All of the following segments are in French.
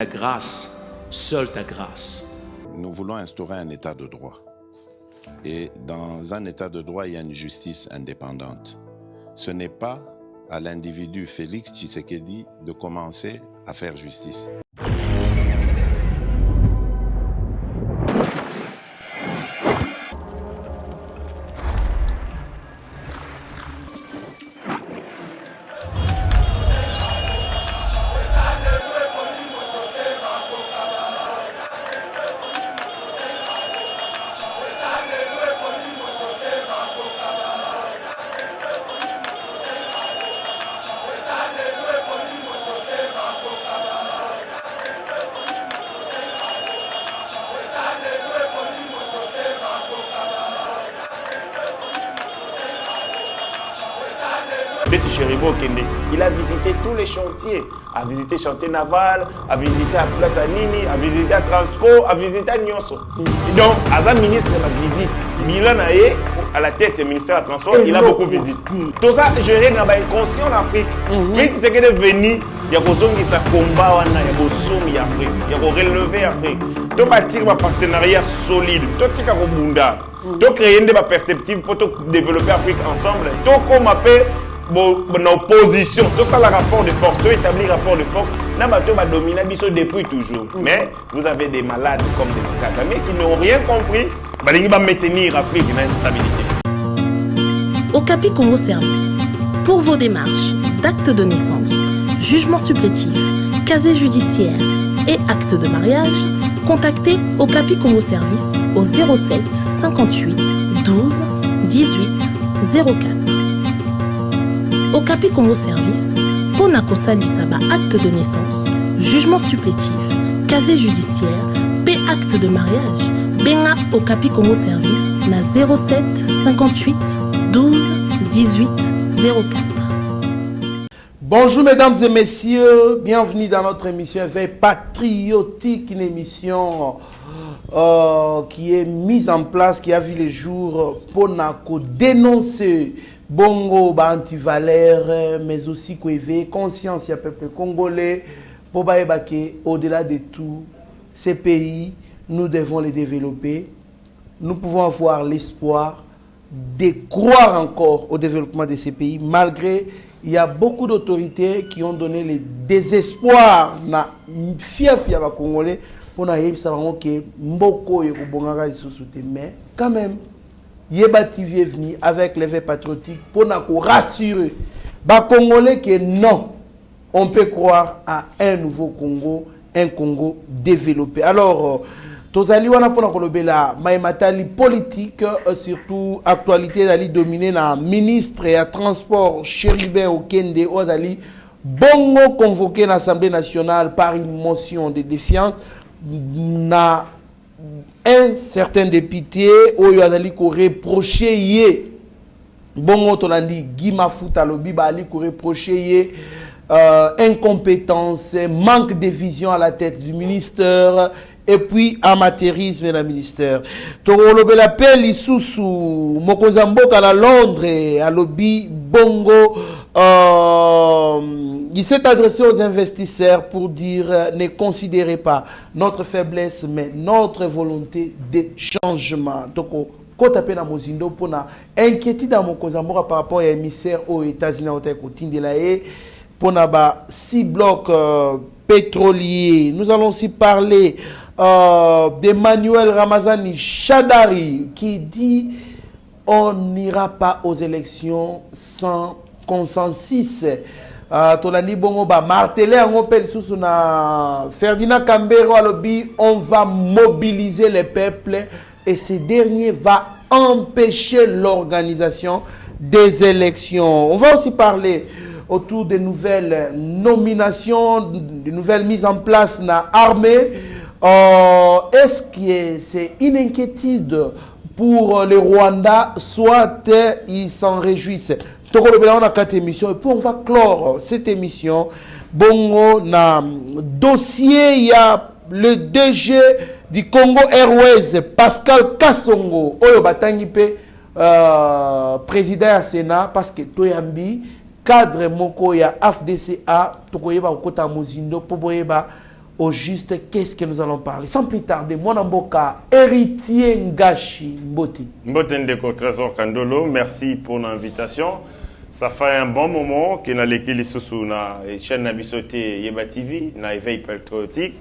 Ta grâce, seule ta grâce. Nous voulons instaurer un état de droit. Et dans un état de droit, il y a une justice indépendante. Ce n'est pas à l'individu Félix Tshisekedi de commencer à faire justice. Il a visité tous les chantiers, a visité chantier naval, a visité à Place Anini, a visité à Transco, a visité à Nyonso. Donc, Azam ministre de la visite, Milan Aye, à la tête du ministère de la Transport, il a beaucoup visité. Tout ça, géré dans l'inconscient en Afrique. Mais tu sais qu'il est venu, il y a des gens qui combat, il y a des gens Afrique, il y a des relever l'Afrique. Tu bâtir un partenariat solide, tu as tu créer des perspectives pour développer l'Afrique ensemble. Tu comme appelle une opposition, tout ça, le rapport de force, tout établir rapport de force, n'a pas dominé depuis toujours. Mais vous avez des malades comme des Kagame qui n'ont rien compris, ils vont maintenir l'Afrique dans l'instabilité. Okapi Congo Service. Pour vos démarches d'actes de naissance, jugement supplétif, casier judiciaire et acte de mariage, contactez Okapi Congo Service au 07 58 12 18 04. Okapi Congo Service, Ponako Salisaba acte de naissance, jugement supplétif, casier judiciaire, P acte de mariage, Benga Okapi Congo Service, na 07 58 12 18 04. Bonjour mesdames et messieurs, bienvenue dans notre émission Éveil Patriotique, une émission qui est mise en place, qui a vu les jours pour dénoncer Bongo, anti-valeur, mais aussi conscience du peuple congolais, pour au-delà de tout, ces pays, nous devons les développer. Nous pouvons avoir l'espoir de croire encore au développement de ces pays, malgré il y a beaucoup d'autorités qui ont donné le désespoir na fia congolais pour que mboko et mais quand même Yeba TV est venu avec l'éveil patriotique pour nous rassurer les Congolais que non, on peut croire à un nouveau Congo, un Congo développé. Alors, tozali wana pour nous la maïmatali politique, surtout actualité dali dominé na ministre et à transport Chéribin Okende Ozali bongo convoqué l'Assemblée nationale par une motion de défiance na un certain député oyo azali ko reprocher ye bongo tolandi Guy Mafuta lobi ba ali ko reprocher ye incompétence, manque de vision à la tête du ministère et puis amateurisme dans le ministère. Tolobé l'appel isusu mokozamboka à Londres à lobby bongo il s'est adressé aux investisseurs pour dire ne considérez pas notre faiblesse mais notre volonté de changement. Donc quand tu na mozindo pour na inquiétude dans mokozamboka par rapport à émissaire aux États-Unis au Tindela et pour na ba 6 blocs pétroliers. Nous allons aussi parler d'Emmanuel Ramazani Chadari qui dit on n'ira pas aux élections sans consensus. Tolani bongo ba martelé en opel sous na Ferdinand Kambero alobi on va mobiliser les peuples et ce dernier va empêcher l'organisation des élections. On va aussi parler autour des nouvelles nominations, des nouvelles mises en place dans l'armée. Est-ce que c'est une inquiétude pour les Rwandais, soit ils s'en réjouissent. On a 4 émissions et puis on va clore cette émission. Bongo na dossier, il y a le DG du Congo Airways, Pascal Kassongo, oyo batangi pe président du Sénat parce que cadre moko ya FDCA tokoyeba kokota mozindo po boyeba au juste, qu'est-ce que nous allons parler? Sans plus tarder, Mwanamboka, héritier Ngashi Mboti. Mbote Ndeko Trésor Kandolo, merci pour l'invitation. Ça fait un bon moment que na leki lisusu na chaîne na bisoté Yeba TV na éveil patriotique.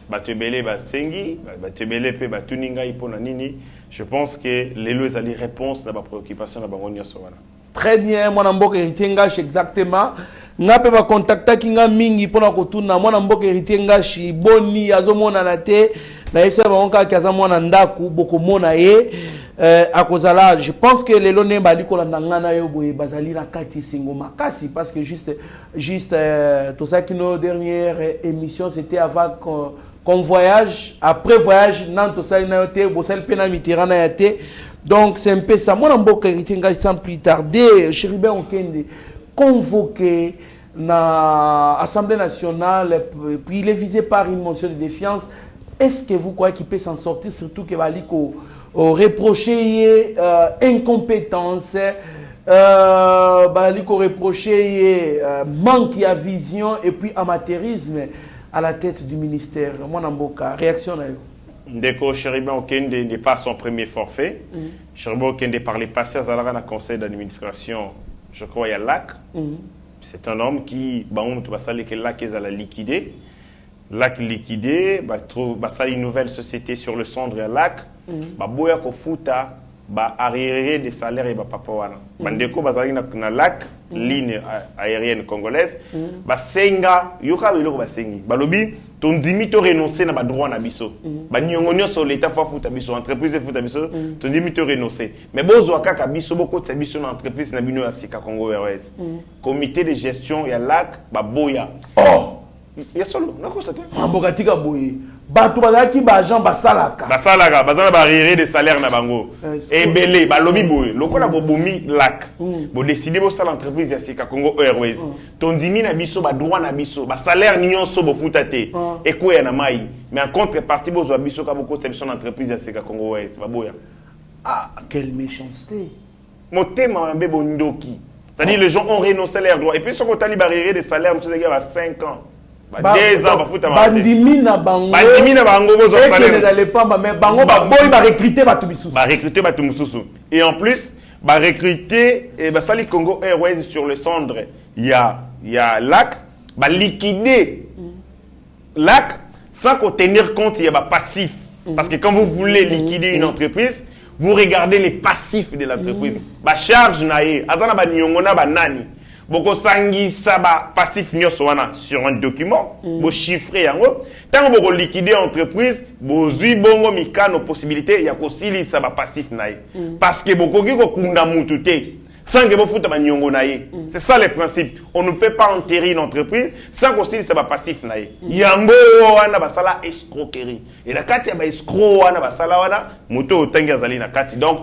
Batebele basengi, batebele pe batuninga ipona nini. Je pense que les lois ali réponse na ba préoccupation na bango nyonso wana. Très bien, Mwanamboka héritier Ngashi exactement. Nga pe ba contacta kinga mingi pona kotuna Mwanamboka héritier Ngashi boni azomona na te na yesa ba onka kaza mwana ndaku boko mona ye akozala. Je pense que les lois bali ko landa ngana yo boye bazali na kati singo makasi parce que juste tout ça qui nos dernière émission c'était avant qu'on voyage après voyage nan to ça na yote bosel pena mitirana yate. Donc c'est un peu ça. Mwanamboka héritier Ngashi sans plus tarder Chéribin Okende convoqué dans l'Assemblée nationale, puis il est visé par une motion de défiance. Est-ce que vous croyez qu'il peut s'en sortir, surtout qu'il va reprocher incompétence, reprocher manque de vision et puis amateurisme à la tête du ministère? Mwanamboka, réaction à vous? Ndeko Chéribin Okende n'est pas son premier forfait. Chéribin Okende par les passés à Zalara dans le conseil d'administration. Je crois qu'il y a LAC. C'est un homme qui, LAC est à la liquider. LAC liquidé, ça une nouvelle société sur le centre de LAC. Boya Kofuta, arriéré des salaires et papawana. Bandeko bazali na LAC, ligne aérienne congolaise. Senga, yoka biloko basengi. Balobi, ton dimi to renoncer na ba droit na biso. Ba nyongonyo sur l'état fa futa biso, entreprise futa biso, ton dimi to renoncer. Mais bozo kaka biso boko tsa biso na entreprise na bino ya Sika Congo Airways. Comité de gestion ya LAC ba boya. Oh, ya solo, nako c'était. Mboka tika boye. Bato bazaki ba agent basalaka. Basalaka, bazala ba rire des salaires na bango. Et belé, ba lobi boye. Lokola bobomi LAC. Bo décider bo sala entreprise ya Sika Congo Airways. Ton dimi na biso ba droit na biso, ba salaire nyonso bo futate. Et ko ya na mai. Mais en contrepartie bo zo biso ka boko tsa entreprise ya Sika Congo Airways, ba boya. Ah, quelle méchanceté. Motema mbe bondoki. C'est-à-dire les gens ont renoncé à leurs droits. Et puis ce qu'on t'a libéré des salaires, monsieur Zagé, à 5 ans. 2 ans, bandimi na bango bozo salaire dans pamba mais bango boy ba recruter batu bisusu et en plus ba recruter et ba sali Congo Airways sur le centre il y a LAC ba liquider LAC sans qu'on tenir compte il y a ba passif parce que quand vous voulez liquider une entreprise vous regardez les passifs de l'entreprise ba charge na ye azana ba nyongona ba nani boko sangi saba passif nyonso wana sur un document bo chiffrer yango tant boko liquider entreprise bo zui bongo mikano possibilité ya ko sili saba passif nae parce que boko ki ko kunda mutu te sans que bo futa ba nyongo nae c'est ça le principe. On ne peut pas enterrer une entreprise sans ko sili saba passif nae yango wana basala escroquerie et la kati ya ba escroc wana basala wana muto otangi azali na kati donc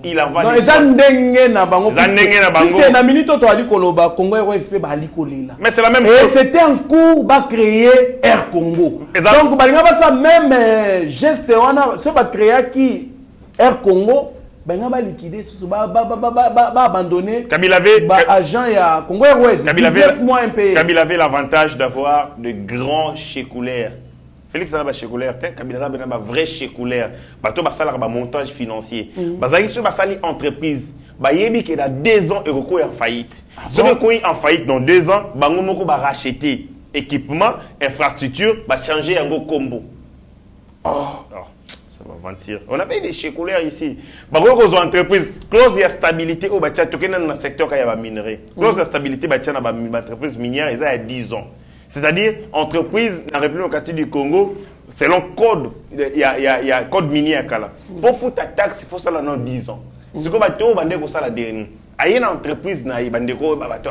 il en va non ezandenge na bango puisque na minute to ali koloba Congo Airways pe ba ali kolela mais c'est la même chose et c'était en cours ba créer Air Congo donc balinga ba ça même geste wana se ba créer qui Air Congo ben ba liquider ba abandonner Kabila avait agent ya Congo Airways 19 mois impayé. Kabila avait l'avantage d'avoir de grands chécoulaires. Félix Anaba chécoulaire, Kabila avait un vrai chécoulaire. Bato basala ba montage financier. Bazali sur basali entreprise. Ba yebi que dans 2 ans Euroko est en faillite. Ce que est en faillite dans 2 ans, bango moko ba racheter équipement, infrastructure, ba changer un go combo. Ça va mentir. On avait des chécoulaires ici. Bango ko entreprise clause de stabilité au batia tokena dans le secteur kaya ba minerai. Clause de stabilité batia na ba entreprise minière ils a 10 ans. C'est-à-dire, entreprise dans la République démocratique du Congo, selon code, il y a code minier à Kala. Pour foutre ta taxe, il faut ça dans 10 ans. C'est comme tu as ça la dernière. Il y a une entreprise,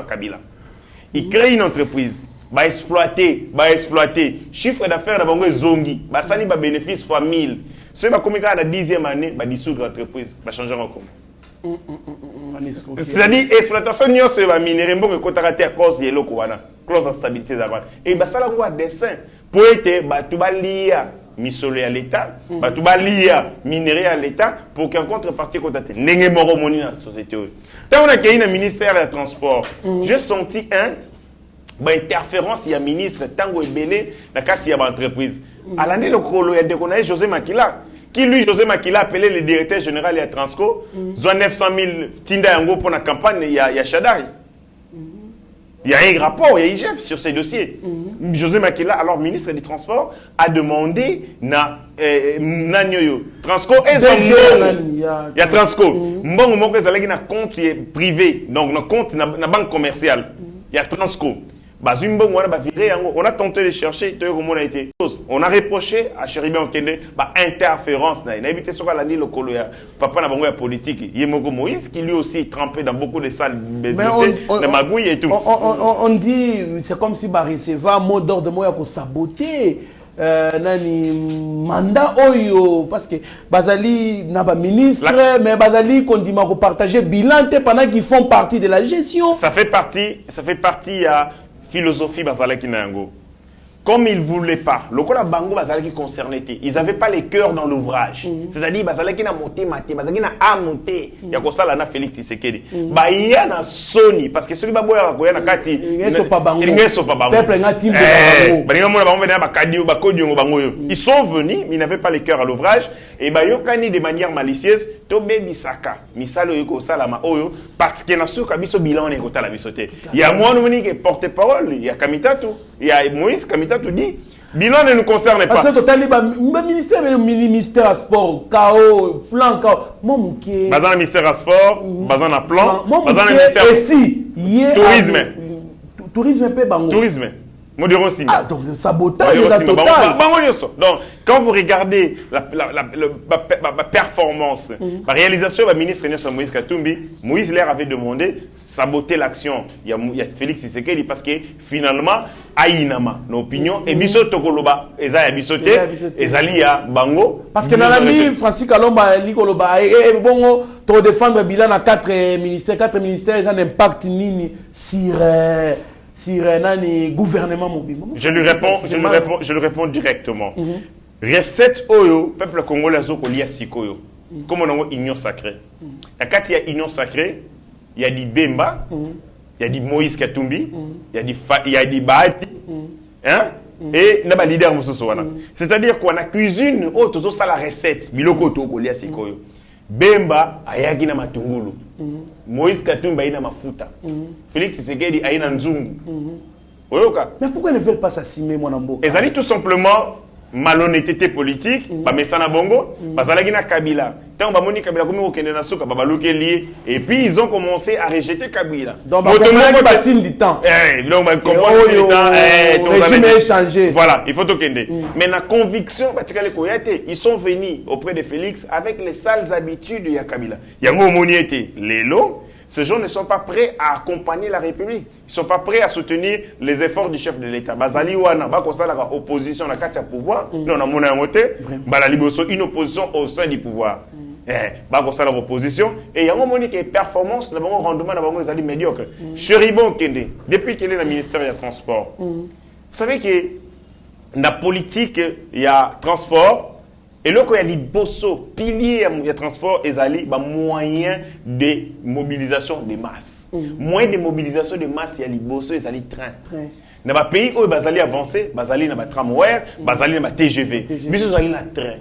Kabila. Il crée une entreprise, va exploiter. Chiffre d'affaires d'abord zongi, ça va bénéfice fois 1000. Si tu as la 10e année, va dissoudre l'entreprise, va changer en compte. C'est-à-dire, exploitation n'y a pas minerai, bon que tu à cause de l'eau, clause de stabilité d'avant. Et ça là quoi dessin pour être tu vas lier missolé à l'État, tu vas lier minerai à l'État pour qu'en contrepartie qu'on t'attende. N'engé moro moni dans la société. Quand on a créé un ministère des Transports, j'ai senti interférence il y a ministre tango ebele na kati ya entreprise alandi le kolo ya déconné José Makila qui lui José Makila appelé le directeur général de Transco zo 900 000 tinda yango pour la campagne il y a Shadari. Il y a un rapport, il y a IGF sur ces dossiers. José Makila, alors ministre des Transports, a demandé na Nyoyo Transco et il y a Transco. Mbongo moko ezalaki na compte privé, donc na compte na banque commerciale. Il y a Transco. On a tenté de chercher, on a reproché à Chéribé Okende interférence. On a évité ce qu'on a dit le papa n'a pas politique. Il y a Moïse qui lui aussi trempé dans beaucoup de salles de magouilles et tout. On dit, c'est comme si Bariseva, mot d'ordre, moi, il saboter. Nani mandat oyo parce que Bazali n'a pas ministre mais Bazali qu'on dit qu'on partager bilan pendant qu'ils font partie de la gestion. Ça fait partie à philosophie Bazali Kinango. Comme ils ne voulaient pas, le Kola Bango Bazali qui concernait, ils n'avaient pas les cœurs dans l'ouvrage. C'est-à-dire Bazali qui n'a monté, Bazali n'a pas monté. Il y a comme ça là Félix Tshisekedi. Bah il y a na Sony parce que ceux qui ba boya ko na kati. Ils sont pas bango. Ils sont venus, mais ils n'avaient pas les cœurs à l'ouvrage et bah yokani de manière malicieuse tobe bisaka. Misalo yoko salama oyo parce que na suka biso bilan ne kota la bisoté. Il y a moi qui est porte-parole, il y a Kamitatu, il y a Moïse Kamitatu dit bilan ne nous concerne pas. Parce que le ministère le ministère sport KO plan KO mon qui bazan ministère sport bazan na plan bazan ministère tourisme pe bango tourisme modéron signe. Ah donc sabotage total. Donc quand vous regardez la performance la réalisation du ministre Moïse Katumbi, Moïse leur avait demandé saboter l'action. Il y a Félix Tshisekedi parce que finalement aïnama l'opinion et biso tokoloba ezaya bisote ezali ya bango parce que dans la vie Francis Kalomba likoloba et bongo to défendre bilan à 4 ministères ils ont un impact nini sur nani gouvernement mobile. Je lui réponds directement. Recette oyo peuple congolais azokolia sikoyo. Comme on a une union sacrée. Quand il y a union sacrée, il y a du Bemba, il y a du Moïse Katumbi, il y a du Bahati, hein? Et il y a des leaders. C'est-à-dire qu'on a cuisine, tout ça la recette, biloko to kolia sikoyo. Bemba ayaki na matungulu. Moïse Katumbi aina mafuta. Félix Tshisekedi aina nzungu. Mais pourquoi ils ne veulent pas s'assumer mon ambo? Ils allaient tout simplement malhonnêteté politique, Mesana Bongo, Bazalagina Kabila. Tant Bamoni Kabila comme au Kenya Nasuka, Babalouké lié. Et puis ils ont commencé à rejeter Kabila. Donc il passe du temps. Donc le régime est changé. Voilà, il faut tout kende. Mais la conviction, ils sont venus auprès de Félix avec les sales habitudes de Kabila. Yango Moniete, Lelo. Ces gens ne sont pas prêts à accompagner la République. Ils ne sont pas prêts à soutenir les efforts du chef de l'État. Bazali wana ba kosa la opposition na kati ya pouvoir. Non na mona ngote, ba la liboso une opposition au sein du pouvoir. Ba kosa la opposition et yango moni que performance na bango rendement na bango ezali médiocre. Chéribon Kende, depuis qu'il est dans le ministère des Transports. Vous savez que dans la politique, il y a transport. Et là, il y a les bosso, piliers de transport, et moyen de mobilisation de masse. Moyen de mobilisation de masse, il y a les bosso, et les trains. Dans les pays où ils avancé, ils ont tramway, ils ont TGV, ils ont train.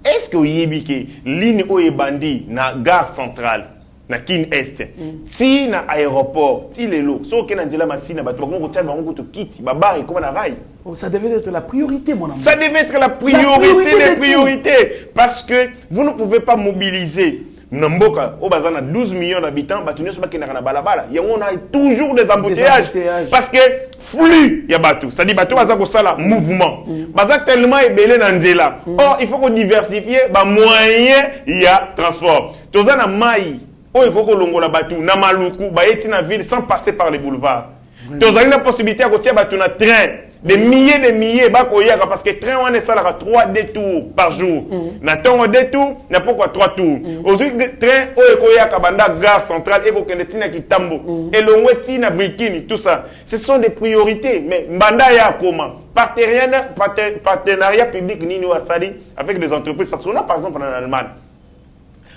Est-ce que vous avez vu que la ligne où ils bandit dans la gare centrale, na kin est si na aéroport ti lelo so ke na ndila masina bato bakongo tshana bango to kiti babari comme na rail ça devait être la priorité mon ami. Ça devait être la priorité des priorités parce que vous ne pouvez pas mobiliser Namboka au bazana 12 millions d'habitants batunyo so bakena na balabala y on a toujours des embouteillages parce que flux ya bato ça dit bato baza ko sala mouvement baza tellement ebelé na nzela or il faut qu'on diversifier ba moyen ya transport tozana mai oyo koko longola batu na maluku ba eti na ville sans passer par les boulevards. Donc une possibilité à côté batu na train des milliers ba koyaka parce que train on est ça là 3 détours par jour. Na tongo détour na pourquoi 3 tours. Aujourd'hui train oyo koyaka banda gare centrale et ko kende tina kitambo et longwe tina Brikini tout ça. Ce sont des priorités mais banda ya comment partenariat public nini wasali avec des entreprises parce qu'on a par exemple en Allemagne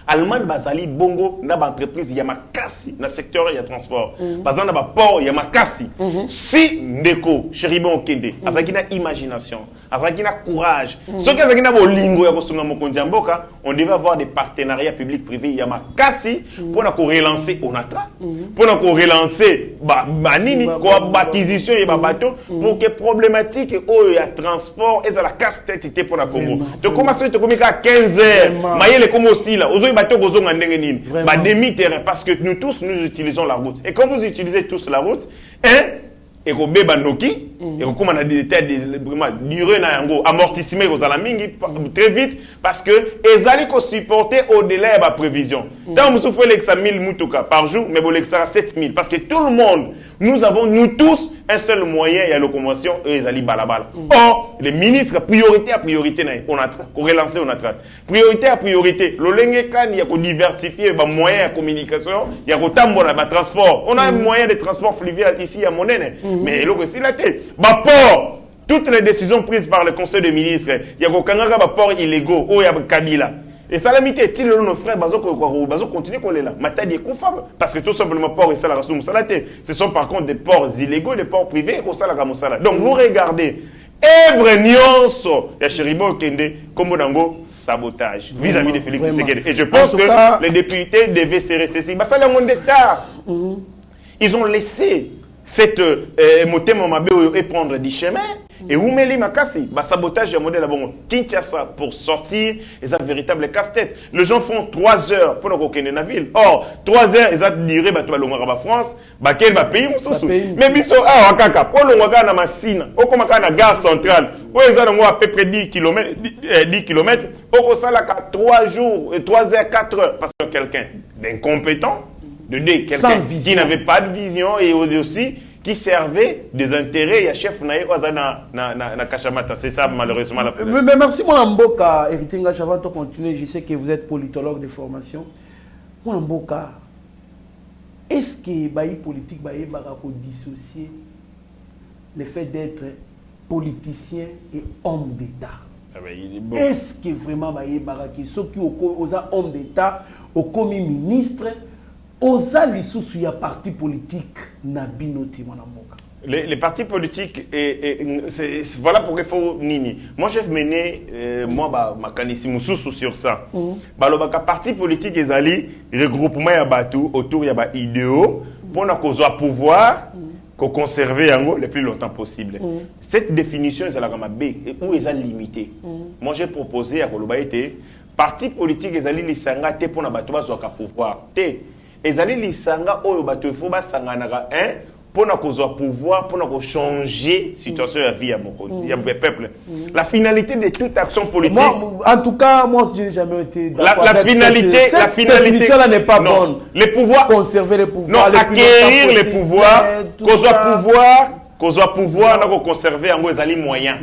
Allemagne bazali bongo na ba entreprise ya makasi na secteur ya transport. Bazana ba port ya makasi. Si ndeko Chéribon Okende azaki na imagination, azaki na courage. Ce qui azaki na bolingo ya kosunga mokonzi mboka, on devait avoir des partenariats publics privés ya makasi pour na ko relancer Onatra, pour na ko relancer banini ko acquisition ya ba bateau pour que problématique o ya transport et la casse-tête pour la Congo. De commencer te communiquer à 15h, maïle comme aussi là, aux bateaux aux ndengenine, ba demi-terrain parce que nous tous nous utilisons la route. Et quand vous utilisez tous la route, et qu'on beba noki et qu'on commence à vraiment durer na yango amortissement aux alamingi très vite parce que ezali ko supporter au-delà de la prévision. Tant vous souffrez l'exa 1000 mutuka par jour mais vous l'exa 7000 parce que tout le monde nous avons nous tous un seul moyen il y a locomotion et ezali balabala. Or les ministres priorité à priorité na on a ko relancer on a priorité à priorité lolenge kan il y a ko diversifier ba moyens de communication il y a ko tambola ba transport on a un moyen de transport fluvial ici à Monene. Mais le aussi la tête. Port, toutes les décisions prises par le Conseil des ministres, il y a aucun port illégaux, il y a Kabila. Et ça l'amitié, si nos frères bazo continuent qu'on est là, matadi koufab parce que tout simplement port et ça la rassoum salaté. Ce sont par contre des ports illégaux, des ports privés au sala gamosala. Donc vous regardez Evre Nyonso, ya Chéribon Okende, comme dango sabotage vis-à-vis de Félix Tshisekedi. Et je pense que les députés devaient se rester. Bah ça le monde d'État. Ils ont laissé cette motema mabe et prendre du chemin et où meli makasi ba sabotage de modèle bon Kinshasa pour sortir et ça véritable casse-tête. Les gens font 3 heures pour nous connaître la ville. Or 3 heures ils ont diré ba to ba France ba quel ba pays mususu mais biso ah wakaka pour le waka na masina okoma na gare centrale où ils ont à peu près 10 km 10 km au sala 3 jours 3 heures 4 heures parce que quelqu'un d'incompétent de quelqu'un qui n'avait pas de vision et aussi qui servait des intérêts. Il y a chef na Kachamata. C'est ça malheureusement la présence. Mais merci mon Mboka. Eritinga, avant de continuer, je sais que vous êtes politologue de formation. Mon Mboka, est-ce que Baï politique Baï Barako dissocier le fait d'être politicien et homme d'État? Est-ce que vraiment Baï Baraki, ceux qui ont homme d'État, au commis ministre, aux alliés il y a parti politique nabinoti les partis politiques voilà pourquoi il faut nini. Moi j'ai mené ma canissime sur ça. Balobaka parti politique les alliés regroupement ya batu autour ya ba idéaux pour na kozo pouvoir qu'on conserver yango le plus longtemps possible. Cette définition c'est la gama B où ils ont limité. Moi j'ai proposé à koloba été parti politique les alliés lisanga te pour na batu ba zo ka pouvoir te. Ezali lisanga oyo bato ifo basanganaka pour na kozwa pouvoir pour na changer situation de vie ya peuple. La finalité de toute action politique en tout cas moi je n'ai jamais été d'accord la finalité définition là n'est pas bonne. Les pouvoirs conserver les pouvoirs non acquérir les pouvoirs kozwa pouvoir na ko conserver yango ezali moyen.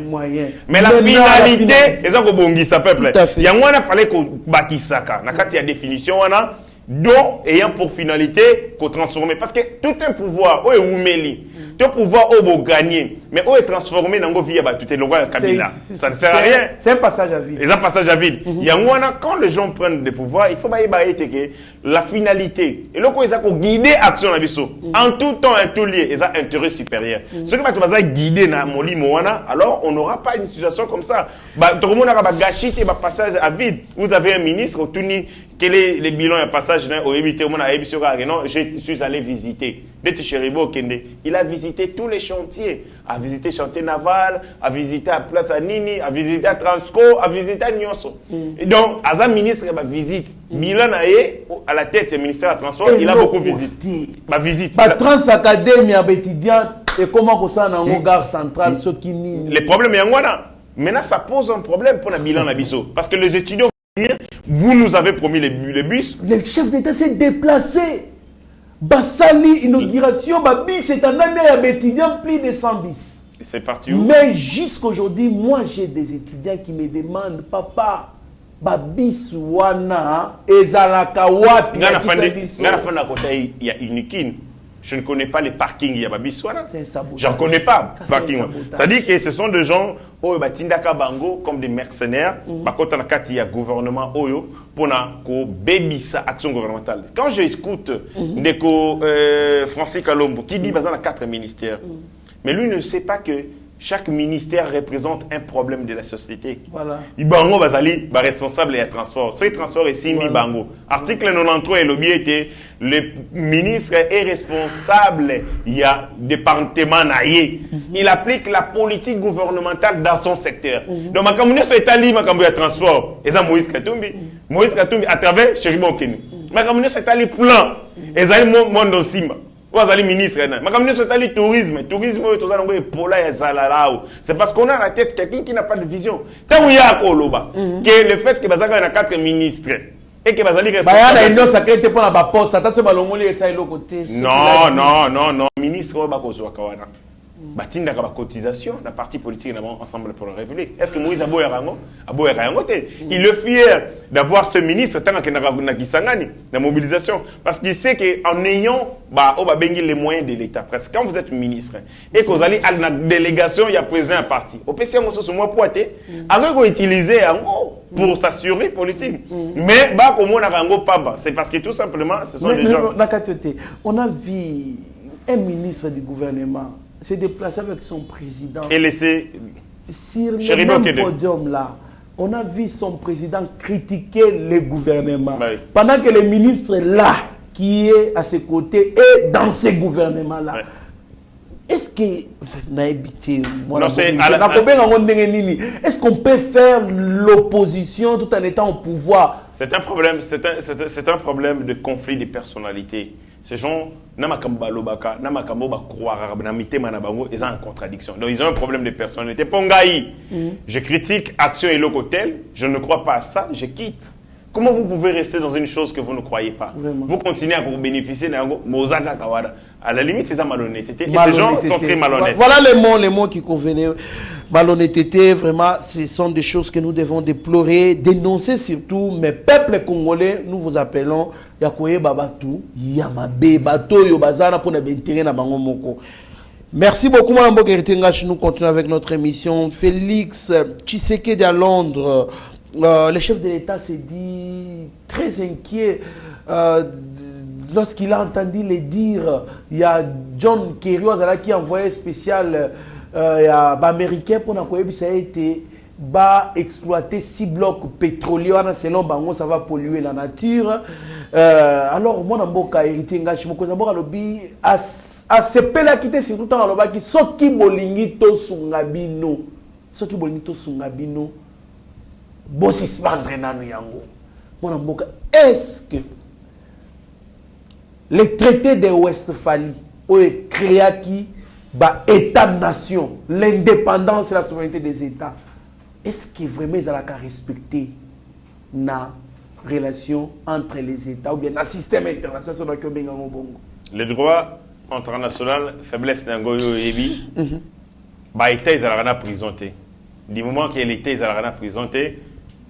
Mais la finalité eza ko bongisa peuple. Yango wana fallait ko bakisaka na kati ya définition wana dont ayant pour finalité qu'on transformer parce que tout un pouvoir est oumeli tout pouvoir est gagner mais est transformé dans vie à tout le Kabila ça ne sert à rien c'est un passage à vide c'est un passage à vide il y a quand les gens prennent des pouvoirs il faut que la finalité et là quand ils ont guidé action la biso en tout temps et tout lieu ils ont intérêt supérieur ce que tu vas guider na moli moana alors on n'aura pas une situation comme ça tout le monde a gâché et passage à vide vous avez un ministre au tourni quel est le bilan et passage au éviter mon non je suis allé visiter Chéribon Okende il a visité tous les chantiers a visité chantier naval a visité à place à Nini a visité à Transco a visité à Nyonso et donc Azam ministre va visite bilan à la tête du ministère de transport il a beaucoup visité ma visite Trans Académie étudiant et comment ça dans la gare centrale ce qui Nini les problèmes yangwana maintenant ça pose un problème pour le bilan Nabiso parce que les étudiants vous nous avez promis les bus. Le chef d'État s'est déplacé. Bassali, inauguration, bus, c'est un ami à étudiants, plus de 100 bis. C'est parti où? Mais jusqu'aujourd'hui, moi j'ai des étudiants qui me demandent, papa, babis wana, ezalaka wapi. Ngana fanda kota ya Inikin. je ne connais pas les parkings Yababiswana. C'est un sabotage. J'en connais pas. Ça, Parking. Ça dit que ce sont des gens qui batindaka bango comme des mercenaires. Bakota na kati ya gouvernement oyo pour na ko bebisa action gouvernementale. Quand j'écoute Ndeko Francis Kalombo qui dit bazana 4 ministères. Mais lui ne sait pas que chaque ministère représente un problème de la société. Voilà. Ibango bazali ba responsable et transport. Ce transport est Simi Bango. Article 93 et l'objet était le ministre est responsable, il y a département naïe. Il applique la politique gouvernementale dans son secteur. Donc makamune so etali makambu ya transport. Eza Moïse Katumbi. Moïse Katumbi à travers Cheribo Okeni. Makamune so etali plan. Ezali Mondo Simba. Wazali ministre, c'est tourisme. Tourisme, c'est parce qu'on a à la tête quelqu'un qui n'a pas de vision. Tant qu'il y a que le fait que Bazaka a 4 ministres et que Bazali non. Ministre, Batinda ka cotisation la parti politique ensemble pour la République. Est-ce que Moïse Aboya Rango il est fier d'avoir ce ministre tant que na Kisangani la mobilisation parce qu'il sait que en ayant les moyens de l'État parce que quand vous êtes ministre et que vous allez à la délégation il y a président un parti au PC on se moi poité azo utiliser pour sa survie politique mais comme on a Rango Pamba c'est parce que tout simplement ce sont des gens on a vu un ministre du gouvernement s'est déplacé avec son président. Et laissé sur le même podium là, on a vu son président critiquer le gouvernement. Oui. Pendant que le ministre là, qui est à ses côtés, est dans ce gouvernement là. Oui. Est-ce que est-ce qu'on peut faire l'opposition tout en étant au pouvoir? C'est un problème, c'est un problème de conflit de personnalité. Ces gens, ils ont en contradiction. Donc ils ont un problème de personnalité. Pongaï, je critique Action et Locotel, je ne crois pas à ça, je quitte. Comment vous pouvez rester dans une chose que vous ne croyez pas? Vraiment. Vous continuez à vous bénéficier de Mozaka Kawada. À la limite, c'est ça malhonnêteté. Et ces gens sont très malhonnêtes. Voilà les mots qui convenaient. Malhonnêteté, vraiment, ce sont des choses que nous devons déplorer, dénoncer surtout. Mais peuple congolais, nous vous appelons Yakoye Babatou, Yamabe, Bato, Yobazana pour nous intérêt na bango moko. Merci beaucoup, Mme Bokeritengash. Nous continuons avec notre émission. Félix Tshisekedi à Londres. Le chef de l'État s'est dit très inquiet lorsqu'il a entendu les dire. Il y a John Kerry qui a envoyé spécial américain pour que ça a été exploiter 6 blocs pétroliers. Selon Bango, ça va polluer la nature. Alors, moi, je suis hérité à ce pela qui était surtout dans le bas qui sont qui bolingi to sungabino. Ceux qui bolingi to sungabino. Est-ce que le traité de Westphalie est créé qui État-nation, l'indépendance et la souveraineté des États, est-ce que vraiment ils ont respecté la relation entre les États ou bien le système international? Le droit international, faiblesse d'Angoyo et Ebi, l'État ils ont présenté. Du moment que l'État ils ont présenté,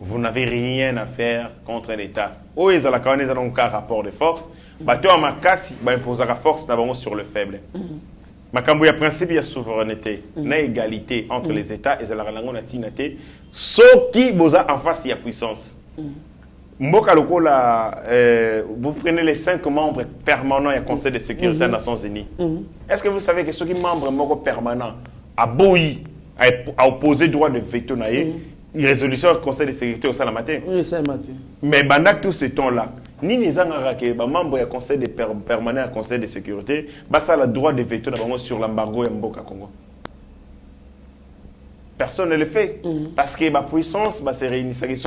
vous n'avez rien à faire contre l'État. Ou ils ont un rapport de force, bateau à Makasi, ils imposent la force sur le faible. Makambo, il y a principe, il y a souveraineté, il y a égalité entre les États et les sauf qui en face, il y a puissance. Mboka Lokola, vous prenez les 5 membres permanents du Conseil de sécurité des Nations Unies. Est-ce que vous savez que ceux qui sont membres permanents à Boï, à opposer droit de veto, résolution du Conseil de sécurité au Salamatin. Oui, c'est matin. Mais pendant tout ce temps-là, ni les membres du Conseil permanent du Conseil de sécurité, ça a le droit de veto sur l'embargo et Mboka Congo. Personne ne le fait. Parce que la puissance,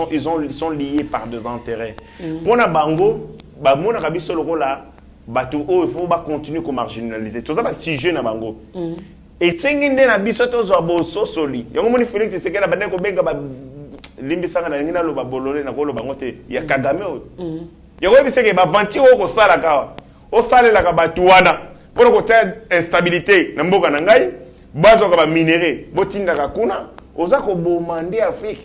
ils sont liés par des intérêts. Pour la Bango, il faut continuer à marginaliser. Tout ça, c'est sujet na Bango. Et si vous avez des choses qui sont solides, il y a des Félix qui sont il y a Kagame. Il y a des gens qui sont ventis au Salaka. Au Salaka, pour que instabilité,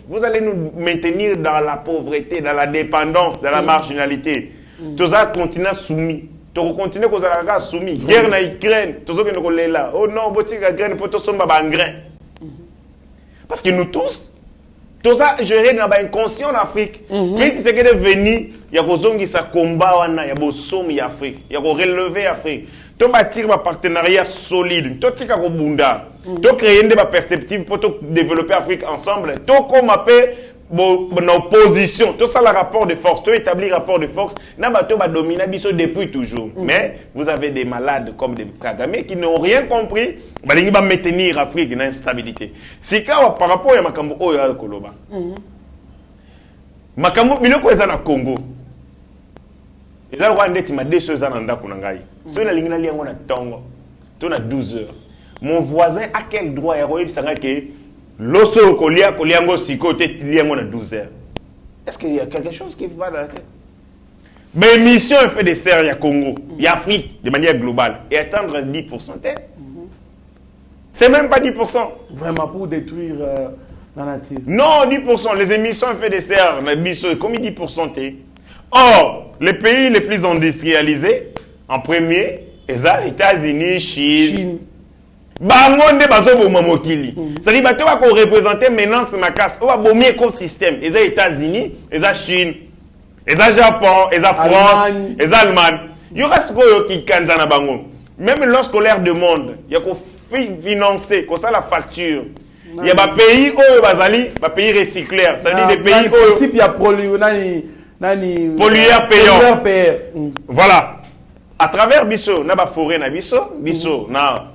vous allez nous maintenir dans la pauvreté, dans la dépendance, dans la marginalité. Tout ça continue soumis. tu continues à soumis. Guerre en Ukraine, tu sais là. Oh non, botika graine pour tout somba engrais. Parce que nous tous ça gérer dans inconscient en Afrique. Mais tu sais que de venir, il y a des ça combat wana, il y a des sommes en Afrique, il y a des relever Afrique. Tu bâtir un partenariat solide, tu tika ko bunda. Tu créer des perspectives pour développer l'Afrique ensemble. Tu comme appelle nos positions, tout ça le rapport de force, tout établir rapport de force, n'a pas dominer biso depuis toujours. Mais vous avez des malades comme des Kagame qui n'ont rien compris, ils vont maintenir l'Afrique dans l'instabilité. C'est quand par rapport à Makambo Oya Koloba. Makambo biloko eza na Congo. Eza le Rwanda ti ma 2 choses en ndako na ngai. So na lingina liango na tongo. To na 12 heures. Mon voisin a quel droit ya royebi sanga ke l'osso koliango siko te liango na 12 heures. Est-ce qu'il y a quelque chose qui va dans la tête? Mais mission est fait des serres, il y a Congo, il y a Afrique de manière globale. Et atteindre 10%, c'est même pas 10%. Vraiment pour détruire la nature. Non, 10%. Les émissions ont fait des serres, comme 10%. Or, les pays les plus industrialisés, en premier, les États-Unis, Chine. Bangonde bazo mokili. C'est-à-dire bato va représenter maintenant ce macasse. On va bomber l'écosystème. Les États-Unis, les Chine, les Japon, les France, les Allemagne. Il y aura ce qui kanzana bango. Même lorsqu'on leur demande, il y a qu'on financer, qu'on ça la facture. Il y a des pays où bazali, des pays recycleurs. C'est-à-dire des pays où il y a pollueur payant. Voilà. À travers Bisso, na ba forêt na Bisso, Bisso na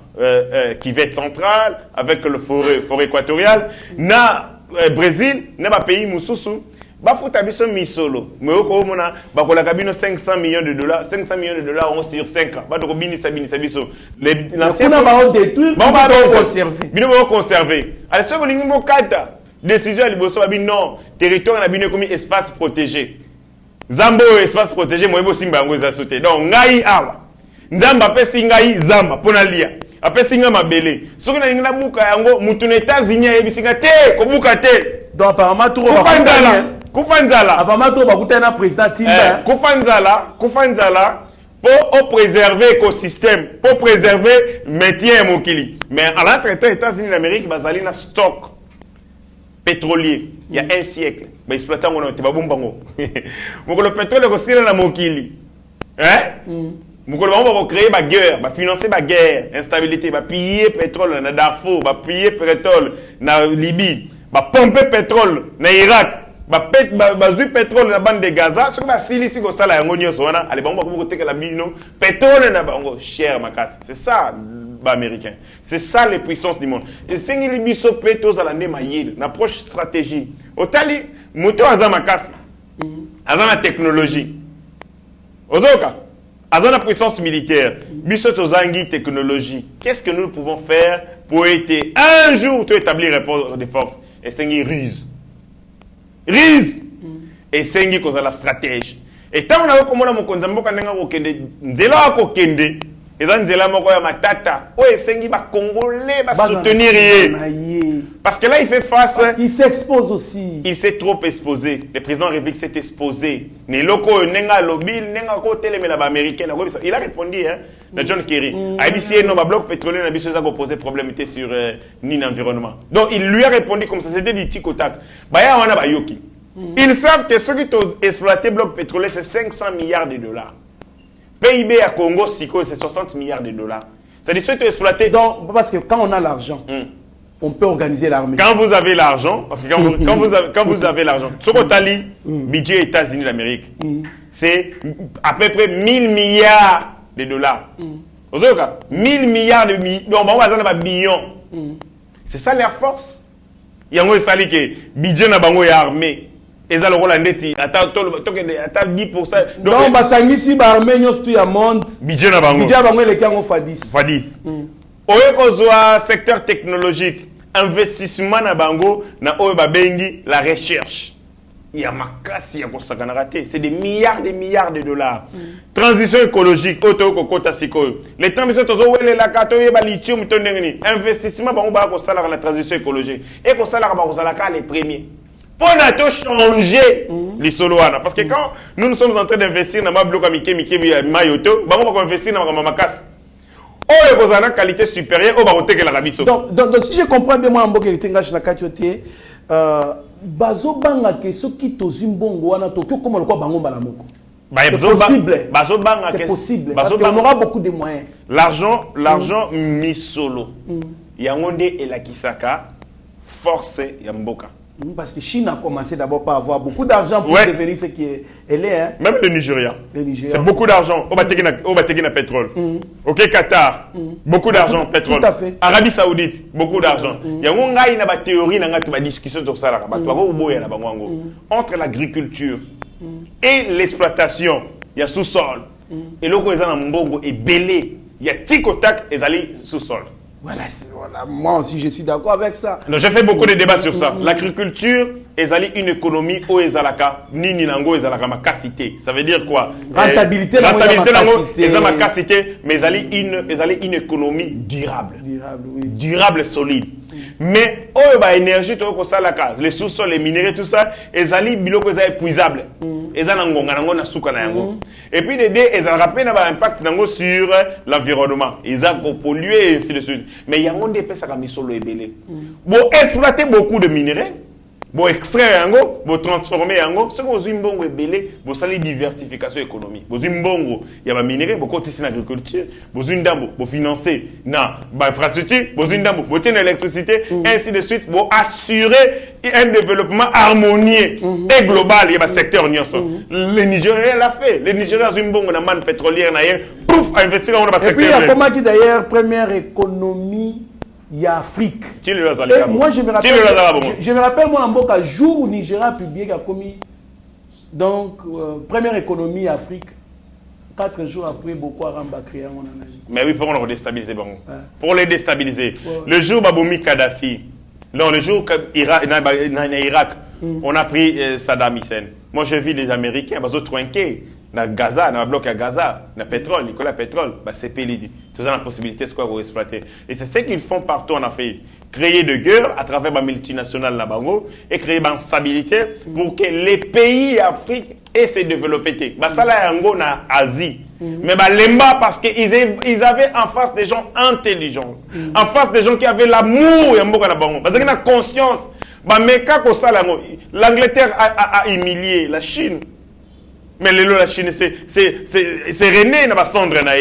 Kivette centrale avec le forêt équatoriale, na Brésil, na ba pays mususu, ba futa Bisso misolo. Mais oko mona ba ko la kabino 500 millions de dollars, 500 millions de dollars on sur 5 ans. Ba to binisa Bisso. L'ancien ba détruire, ba conserver. Bino ba conserver. Alors ce bolingi mo kata décision à liboso ba non, territoire na bino comme espace protégé. Zambo espace protégé moi bo simba ngo za sauter. Donc ngai awa. Nzamba pesi ngai zamba pona lia. Apesi nga mabele. Soki na ngina buka yango mutu na États-Unis yebisinga te ko buka te. Donc apparemment tout Kufanzala. Apparemment tout bakuta na président Timba. Kufanzala pour préserver l'écosystème, pour préserver métier mokili. Mais à l'entrée des États-Unis d'Amérique, bazali na stock pétrolier. Il y a un siècle. Ba exploitant on te babumbango. Moko le pétrole ko sila na mokili. Hein? Moko ba créer ba guerre, ba financer ba guerre, instabilité, ba piller pétrole na Darfour, ba piller pétrole na Libye, ba pomper pétrole na Irak. Bazui pétrole na bande de Gaza, ce que ba silisi ko sala yango nyonso wana, ale bango ko teka la bino, pétrole na bango cher makasi. C'est ça ba américain. C'est ça les puissances du monde. Et singi li biso peto za la ndema yel, na approche stratégie. Otali moto aza makasi. Aza na technologie. Ozoka aza na puissance militaire. Biso tozangi technologie. Qu'est-ce que nous pouvons faire pour aider un jour tout établir rapport de force et singi ruse. Et sengi koza la stratège. Et tant on a komona mokonza mboka ndenga ko kende nzela ko kende eza nzela moko ya matata o sengi ba congolais ba soutenir yé. Parce que là il fait face, il s'expose aussi. Il s'est trop exposé. Le président de la République s'est exposé. Ne loko nenga lobby nenga ko telemela ba américain. Il a répondu hein na John Kerry. ABC non ba bloc pétrolier na biso za ko poser problème sur ni l'environnement. Donc il lui a répondu comme ça, c'était du tic au tac. Ba ya wana ba yoki. Ils savent que ceux qui ont exploité le bloc pétrolier, c'est 500 milliards de dollars. PIB à Congo, c'est 60 milliards de dollars. C'est-à-dire ceux qui ont exploité... Donc, parce que quand on a l'argent, on peut organiser l'armée. Quand vous avez l'argent, parce que quand vous avez l'argent, ce qu'on a dit, budget États-Unis d'Amérique, c'est à peu près 1000 milliards de dollars. Vous savez quoi? 1000 milliards de millions. C'est ça l'Air Force. Il y a un budget na bango ya armée. Et ça le rôle ndeti ata 10%. Donc basangisi ba armée nyos tu ya monde. Budget na bango. Budget bango le kango x10. x10. Oye kozwa secteur technologique, investissement na bango na oye ba bengi la recherche. Il y a makasi ya kosakana raté, c'est des milliards de dollars. Transition écologique, auto kokota sikoyo. Les transitions tozo wele la kato yeba lithium tondengeni. Investissement bango ba ko sala la transition écologique. Et ko sala ba ko sala ka les premiers. Pour nous changer les soloana. Parce que quand nous sommes en train d'investir dans ma bloc à Mike Mayoto, on va investir dans ma casse. Oh, il y a une qualité supérieure au baroté que l'Arabie Saoudite. Donc, si je comprends bien, moi, en Boké, bazo banga ke soki tozimbongo wana tokyo comme le quoi bango balamoko. C'est possible. C'est possible. Parce qu'on aura beaucoup de moyens. L'argent mis solo. Yangonde et la Kisaka force Yamboka. Parce que Chine a commencé d'abord par avoir beaucoup d'argent pour devenir ce qui est. Elle est. Hein? Même le Nigeria. C'est beaucoup d'argent. Au Batekina pétrole. Ok, Qatar. Beaucoup d'argent, pétrole. Tout à fait. Arabie Saoudite. Beaucoup d'argent. Il y a une théorie, une discussion sur ça. Entre l'agriculture et l'exploitation, il y a sous-sol. Et l'eau est en mbongo et belé. Il y a tic-au-tac et allez sous-sol. Voilà, moi aussi je suis d'accord avec ça. J'ai fait beaucoup de débats sur ça. L'agriculture est une économie où est ni nango est ma capacité. Ça veut dire quoi? Rentabilité est ma capacité, mais est une économie durable. Durable solide. Mais oh bah énergie to ko ça la case, les sous-sols, les minéraux tout ça, ezali biloko za épuisable. Ezana ngonga nango na suka na yango. Et puis les deux ezala rappel na ba impact nango sur l'environnement. Ezako polluer et ainsi de suite. Mais yango ndé pesa ka misolo ebele. Bon exploiter beaucoup de minéraux. Bon extraire yango, bon transformer yango, ce que zimbongo ebele, bon sali diversification économique. Bon zimbongo, il y a ba minéraux, bon côté sin agriculture, bon zindambo, bon financer na ba infrastructure, bon zindambo, bon tien électricité, ainsi de suite, bon assurer un développement harmonieux et global, il y a ba secteur nyonso. Le Nigeria l'a fait, le Nigeria zimbongo na manne pétrolière na yen, pouf, investir dans ba secteur. Et puis il y a comment qui d'ailleurs première économie il y a Afrique. Moi, je me rappelle, moi, en Boka, jour où Nigeria a publié a commis, donc, première économie Afrique, 4 jours après, Boko Haram a créé mon analyse. Mais oui, pour les déstabiliser, bon. Pour les déstabiliser. Le jour où Baboumi Kadhafi, non, le jour où Irak, on a pris Saddam Hussein. Moi, j'ai vu des Américains, ils ont trinqué. Dans Gaza, dans le bloc à Gaza, dans le pétrole, Nicolas pétrole, bah c'est pélidu. Tout ça, la possibilité, c'est quoi pour exploiter. Et c'est ce qu'ils font partout en Afrique. Créer de guerre à travers la multinationale là-bas et créer une stabilité pour que les pays africains essaient de développer. Bah ça là, en Asie. Mais bah l'emba parce qu'ils avaient en face des gens intelligents, en face des gens qui avaient l'amour et parce qu'ils ont conscience. Bah mais quand l'Angleterre a humilié la Chine. Mais la Chine, c'est René n'a pas cendre. La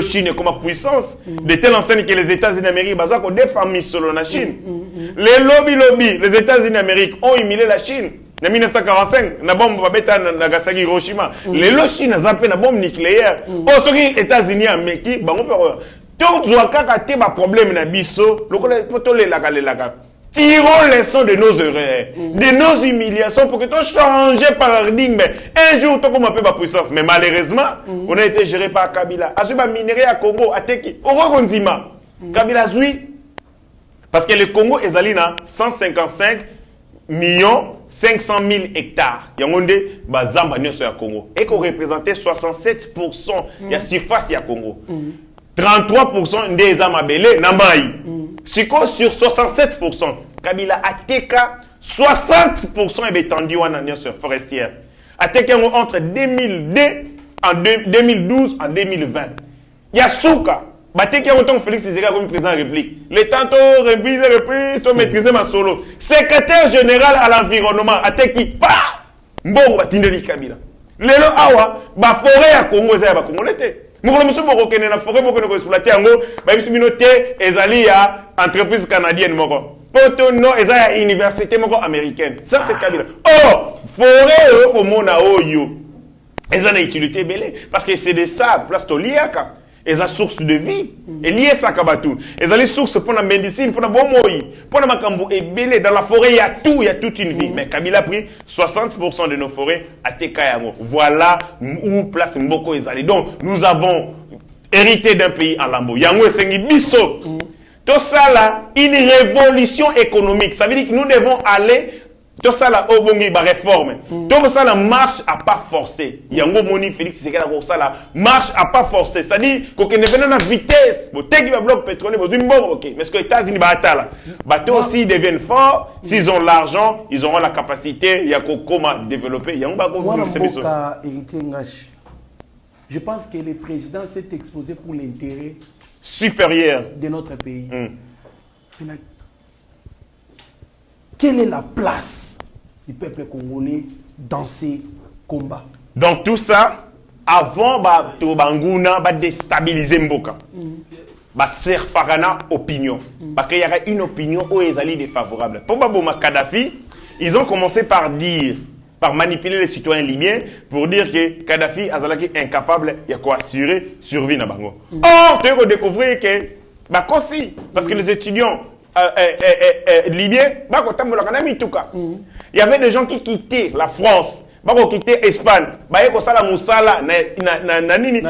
Chine est comme puissance. De telle enseigne que les États-Unis d'Amérique, ils ont des familles solo la Chine. Les les États-Unis d'Amérique ont humilié la Chine. En 1945, la bombe va mettre Nagasaki, Hiroshima. Les Chine ont zappé la bombe nucléaire. Oh, ceux qui les États-Unis d'Amérique, bah on peut. Tout le monde a un problème na biso. Tirons les leçons de nos erreurs, de nos humiliations pour que tu changes de paradigme. Un jour, tu as ma puissance. Mais malheureusement, on a été géré par Kabila. Asuba minerai à Congo, à Teki. Orokondima. Kabila Zui. Parce que le Congo est allé à 155 500 000 hectares. Il y a un Bazamba sur le Congo. Et qu'on représentait 67% de la surface du Congo. 33% des Amabele Namaï. Sur 67%, Kabila Ateka 60% est étendu en année forestière. Ateka entre 2012 en 2020. Yasuka, Bateka autant Félix Tshisekedi comme président de la République. Les tantôt repris, maîtriser ma solo. Secrétaire général à l'environnement, Ateki, pa! Mbongo Batindeli Kabila. Lelo awa, ba forêt à Congo, ça va Congolais. Nous avons reconnu la forêt pour que nous exploitions. Nous avons des entreprises canadiennes. Nous avons des universités américaines. Ça, c'est Kabila. Oh, forêt, au monde, ils ont une utilité belle. Parce que c'est de ça, place de l'IACA. Ils ont source de vie. Et lié ça, Kabatou. Ils ont des sources pour la médecine, pour la bonne moï. Pour la macambo et belé. Dans la forêt, il y a tout, il y a toute une vie. Mais Kabila a pris 60% de nos forêts à Tekayango. Voilà où place Mboko est allé. Donc, nous avons hérité d'un pays en lambeau. Yango et Sengi Bisso. Tout ça là, une révolution économique. Ça veut dire que nous devons aller tout ça là au bongi ba réforme tout ça la marche à pas forcer yango moni Félix Tshisekedi ko ça la marche à pas forcer ça dit ko que ne venant na vitesse bo tegi ba bloc pétrolier bo bon OK mais ce que les États-Unis ba atala bateau aussi deviennent forts s'ils ont l'argent ils auront la capacité ya ko comment développer yango ba ko je pense que le président s'est exposé pour l'intérêt supérieur de notre pays. Quelle est la place du peuple congolais dans ces combats? Donc tout ça, avant de déstabiliser Mboka, de faire farana opinion. Parce qu'il y aura une opinion où ils allaient défavorable. Pour Baboma Kadhafi, ils ont commencé par dire, par manipuler les citoyens libyens pour dire que Kadhafi est incapable d'assurer survie na bango. Or, tu as découvert que parce que les étudiants libyens, il y avait des gens qui quittaient la France, qui quittaient l'Espagne,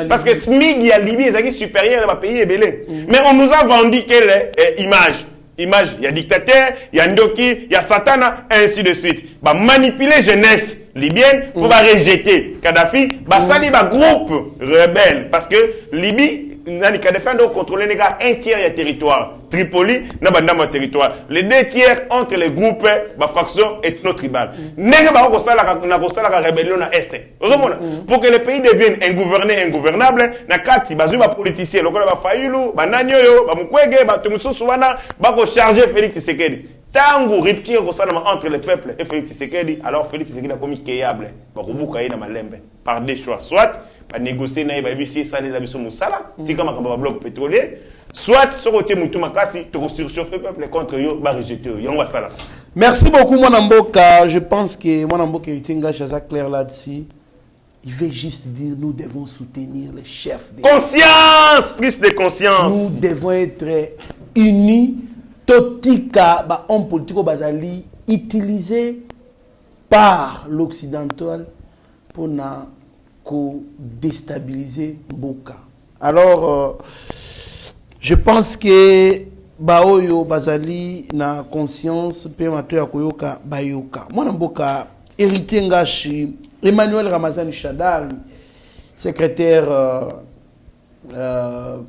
parce que SMIG y a Libye est supérieur à pays ébélé. Mais on nous a vendu quelle image? Image, il y a dictateur, il y a Ndoki, il y a Satana, ainsi de suite. Manipuler jeunesse libyenne pour rejeter Kadhafi, sali groupe rebelle. Parce que Libye, Kadhafi doit contrôler un tiers du territoire. Tripoli, n'a territoire. Les 2 tiers entre les groupes, fractions ethno-tribales. N'est pas la rébellion à Est. Pour que le pays devienne ingouvernable, na kati bazuba politicien, lokola ba Fayulu, ba Nanyoyo, ba Mukwege, ba Tumususu wana, ba ko charger Félix Tshisekedi. Tango rupture entre le peuple et Félix Tshisekedi, alors Félix Tshisekedi a commis kéable. Ba kubuka ina malembe par des choix, soit ba négocier na ba visi sali la biso musala, tika makamba bloc pétrolier. Soit ce côté Moutou Makasi, tu surchauffer le peuple contre eux, va rejeter eux. Merci beaucoup, Mwanamboka. Je pense que Mwanamboka est clair là-dessus. Il veut juste dire nous devons soutenir les chefs. Conscience, prise de conscience. Nous devons être unis. Totika, homme politique bazali utilisé par l'occidental pour déstabiliser Mboka. Alors, je pense que Baoyo Bazali na conscience pe mato ya koyoka bayoka. Mwana mboka héritier ngashi Emmanuel Ramazani Shadari, secrétaire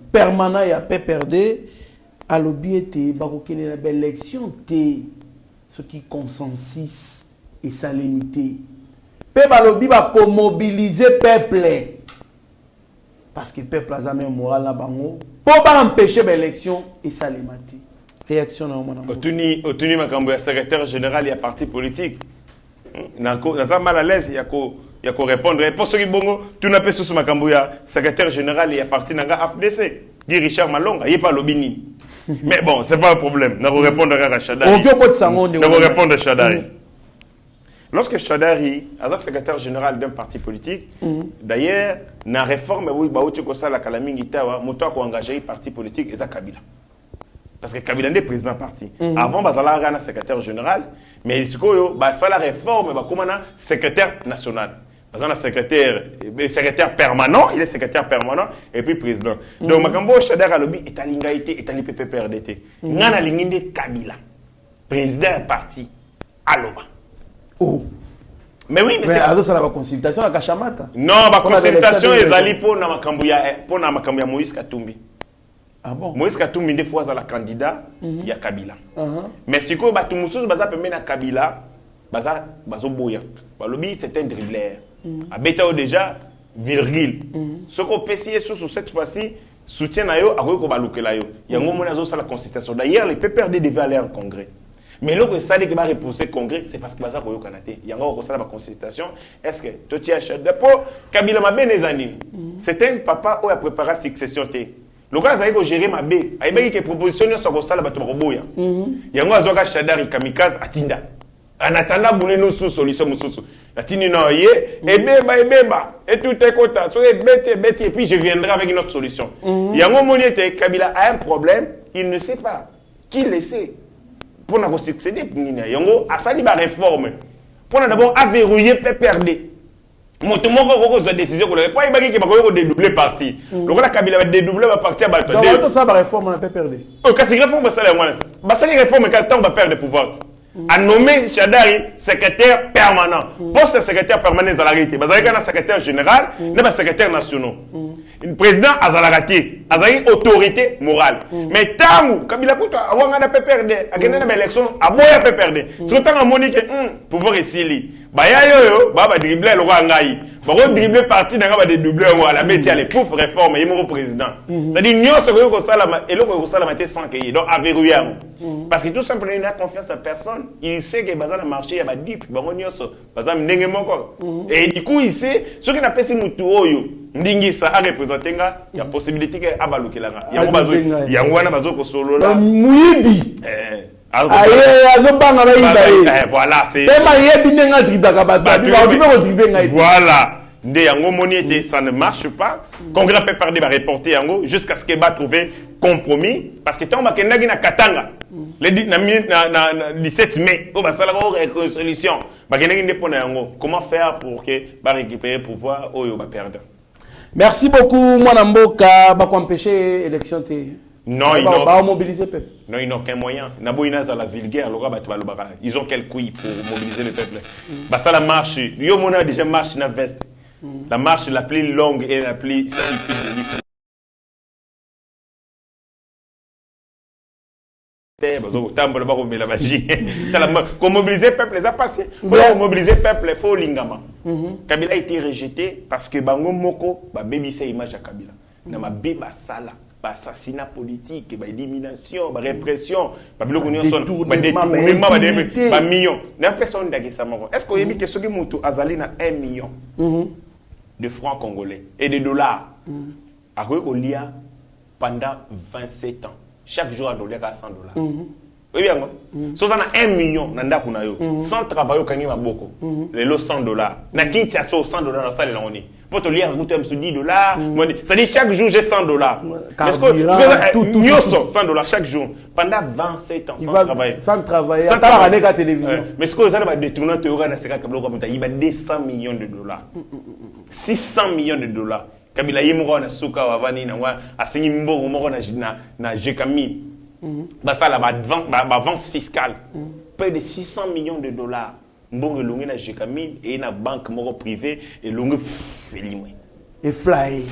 permanent ya PPRD, a lobby été bakokene na élection té ce qui consensus et salinité. Pe ba lobby ba ko mobiliser peuple. Parce que le peuple a jamais moral là bango pour pas empêcher l'élection et ça les mati. Réaction na mona. Otuni makambo ya secrétaire général ya parti politique. Naza mal à l'aise ya ko répondre pour ceux qui bongo tu n'as pas sous makambo ya secrétaire général ya parti nanga AFDC. Guy Richard Malonga, il pas lobini. Mais bon, c'est pas un problème. Na répondre à Shadari. On peut pas de sango de. Na répondre à Shadari. Lorsque Shadari est secrétaire général d'un parti politique, d'ailleurs, dans la réforme, la Kalamingitawa, moto a engagé un parti politique et Kabila. Parce que Kabila est président du parti. Avant, Bazala a secrétaire général, mais il y a la réforme, comme secrétaire national. Bazala secrétaire permanent, il est secrétaire permanent et puis président. Donc, Makambo Shadari a lobby est à l'ingalité, est à l'IPPRDT. Nana Linginde Kabila, président du parti, Aloba. Oh. Mais oui, mais c'est la consultation à Kachamata. Non, la consultation est allée pour na makambuya Moïse Katumbi. Ah bon? Moïse Katumbi des fois la candidat il y a Kabila. Mais si quoi batu mususu baza pembe na Kabila, bazo boya. Balobi c'est un dribbleur. A Betao déjà virgule. Ce qu'on peut essayer sous cette fois-ci soutien na yo akoyeko balukela yo. Yango mona zo la consultation. D'ailleurs les PPRD devaient aller en congrès. Mais là, que ça va repousser le congrès, c'est parce que ça va Canada. Il y a encore ça la consultation. Est-ce que tu tiens chef de peau Kabila m'a bien les années. C'est un papa qui a préparé la succession. Le gars a géré ma bé. Il y a des propositions sur ça là, il y a un Shadari kamikaze atinda. En attendant, vous nous sous solution sous. Atini non yé et beba et tout est content. So bête et puis je viendrai avec une autre solution. Il y a un moment où Kabila a un problème, il ne sait pas qui le sait. Pour nous succéder, Yango a sali ba réforme. Pour nous d'abord verrouiller PPRD. Moto moko ko décision ko le pas ibaki ki bako ko dédoubler parti. Le ko la Kabila va dédoubler ba parti ba to. Donc ça ba réforme na PPRD. Oh kasi réforme ça la ngwana. Ba sali réforme quel temps va perdre pouvoir. a nommé Chadari secrétaire permanent. Poste secrétaire permanent Zalagati. Bazalaka na secrétaire général, na secrétaire national. Le président Azalagati, Azali autorité morale. Mais Tangu, Kabila Kouta, avant qu'on a PPRD, à gagner une élection, à boya PPRD. C'est autant à Monique, pouvoir ici. Baya yo, baba dribbler le roi Ngaï. Baro dribbler parti dans le doublé à la métier les pouf réforme et mon président. C'est-à-dire nous ce que ça la et le que ça la mettait sans qu'il donc averrouiller. Parce que tout simplement il n'a confiance en personne. Il sait que bazar le marché il va dire baro nyoso bazar ndenge moko. Et du coup il sait ce qui n'a pas si mutu oyo ndingi ça a représenté nga il y a possibilité que abalukela nga. Yango wana bazo ko solo là. Muyibi. Voilà, c'est. Voilà. Ça ne marche pas. Congrès peut parler, va reporter jusqu'à ce qu'il va trouver compromis. Parce que tant que tu as Katanga, le 17 mai, il va y avoir une solution. Comment faire pour que va récupérer le pouvoir ou il va perdre? Merci beaucoup, Mwanamboka. Va empêcher l'élection. Non, ils n'ont qu'un moyen. La vulgaire, ils ont quel couille pour mobiliser le peuple. Ça la marche. Yo mona déjà marche na veste. La marche la plus longue et la plus stupide de l'histoire. La magie. Pour mobiliser le peuple, les a passé. Pour mobiliser le peuple, il faut l'ingama. Kabila a été rejeté parce que Bango Moko, baby c'est image à Kabila. Nama beba sala. Assassinat politique, élimination, répression, détournement, millions. Est-ce qu'on a dit que ce qui est azali na 1 million de francs congolais et de dollars a lié pendant 27 ans. Chaque jour, on a 100 $. Oui, bien, si on a 1 million, sans travail, on a beaucoup. Les 100 $. Na Kinshasa, 100 $, dans ça, les pour te lire, $10. Ça dit chaque jour, j'ai 100 $. Est-ce que nous sommes 100 $ chaque jour pendant 27 ans sans travailler? Sans travailler. Sans travailler à la télévision. Mais ce que vous allez détourner, il va 200 millions de $. 600 millions de $. Kabila Yemoro na Souka Wavani na Asini Mboro Moro na Jekami. Ça la avance fiscale. Près de 600 millions de $. Mbongo longue na Jekami et na banque moro privée et longue et fly.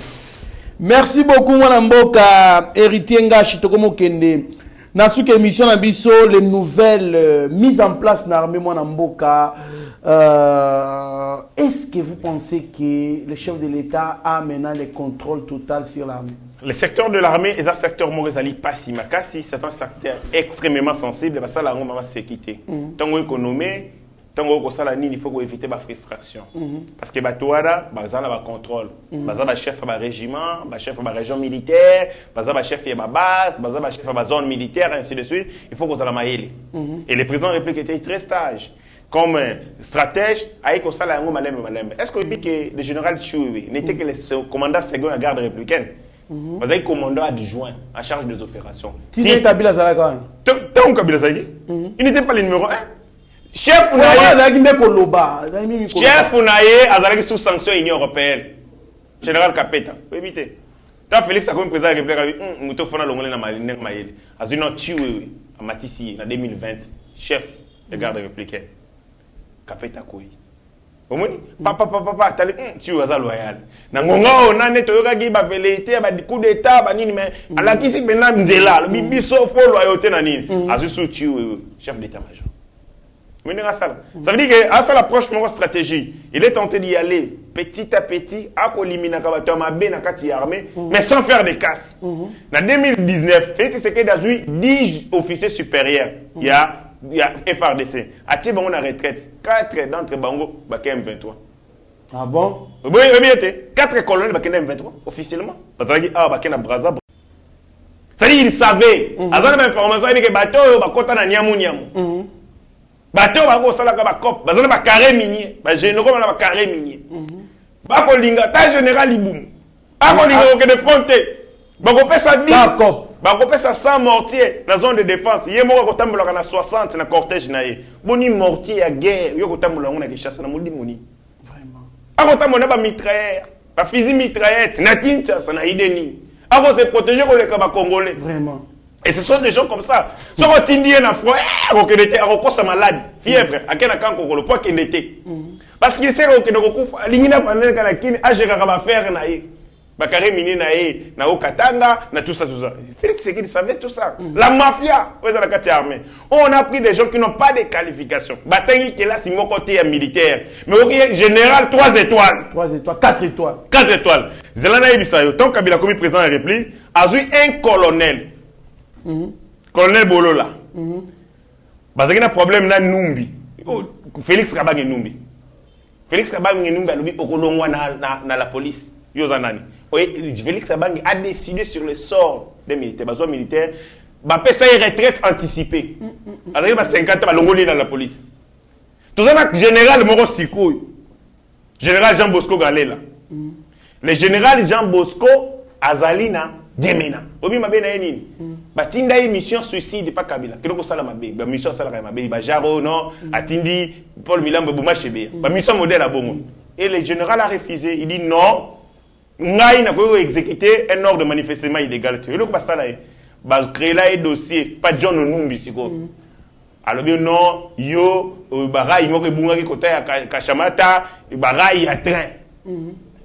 Merci beaucoup Mwanamboka héritier Ngashi Tokomo Kende. Na sous émission na biso les nouvelles mises en place na armée Mwanamboka. Est-ce que vous pensez que le chef de l'État a maintenant le contrôle total sur l'armée? Le secteur de l'armée est un secteur Morizali Passi Makasi, c'est un secteur extrêmement sensible parce que la Rome va s'équiter. Tant économie, tant il faut éviter la frustration. Parce que Batouada, bazala ba contrôle, bazala chef de régiment, chef de région militaire, bazala chef de base, bazala chef de zone militaire, ainsi de suite. Il faut qu'on s'en maïle. Et le président de la République était très sage. Comme stratège, avec ça la est-ce que le général Choué n'était que le commandant second de la garde républicaine? Vous avez commandant adjoint en charge des opérations. Il n'était pas le numéro 1. Chef Ounaye a sous sanction Union européenne. Général Capeta. Vous évitez. Tant Félix a comme président de la République, Mouto Fona Longolé na Maline Maïli. Azino Chiwe à Matissi en 2020, chef de garde républicaine. Capeta Koui. Papa, t'as tu es loyal. Nangonga, on a net ba velléité, ba coup d'état, ba nini, mais à la qui c'est maintenant Nzela, le bibiso, faux loyauté, nani. Azusu, tu chef d'état-major. Ça veut dire qu'à ça l'approche de stratégie, il est tenté d'y aller petit à petit, à éliminer l'armée, mais sans faire de casse. En 2019, c'est que dans 10 officiers supérieurs, il y a FRDC. À Tibon, on a retraite. 4 d'entre Bango, Bakem 23. Ah bon? Oui, bien, 4 colonnes Bakem 23, officiellement. Parce que Bakem Braza. Ça dit, il savait. À ça, l'information, il dit que bateau, Bakota na Niamou Niamou. Bateau, Bakosala Bakop, Bazana Bakare minier, Bagénéraux, Bakare minier. Bakolinga, ta général Iboum. Bakolinga, ok, de fronté. Bakopesa 10. Bakopesa 100 mortiers dans la zone de défense. Il y a un 60 dans le cortège. Boni mortier à guerre. Il y a un chasse na moni. Vraiment. Il y a un mitrailleur. Un fusil mitraillette. Na Kinshasa, na Ideni. Il se protéger contre les Congolais. Vraiment. Et ce sont des gens comme ça. Si on tindie un afro, on sa malade, fièvre, à quel cas on le poids qu'il était. Parce qu'il sait que nous l'ingina pendant que la kin a géré à faire naïe. Bakare mini naïe, na okatanga, na tout ça. Félix Tshisekedi savait tout ça. La mafia, la carte armée. On a pris des gens qui n'ont pas de qualifications. Batangi qui est là, c'est mon côté militaire. Mais au général, 3 étoiles. 3 étoiles, 4 étoiles. 4 étoiles. Zelana Ibisayo, tant Kabila commis président de la République, a eu un colonel. Colonel Bolola. Parce qu'il y a un problème dans Numbi. Félix Kabange Numbi. Félix Kabange Numbi a dit dans la police. Félix Kabange a décidé sur le sort des militaires. Les militaires ont fait une retraite anticipée. Il y a 50 ans, dans la police. Tout ça, le général Moro Sikouy. Général Jean Bosco Galela. Le général Jean Bosco Azalina. Gemena. Obi mabe na nini? Batinda une mission suicide pas Kabila. Kilo ko sala mabe. Ba mission sala mabe. Ba Jaro non, atindi Paul Milambo Bouma Chebe. Ba mission modèle à Bongo. Et le général a refusé. Il dit non. Ngai na ko exécuter un ordre de manifestement illégal. Il ko sala ba créer là un dossier pas John Numbi siko. Alors bien non, yo barai mo ko bunga ki kota ya Kashamata, barai ya train.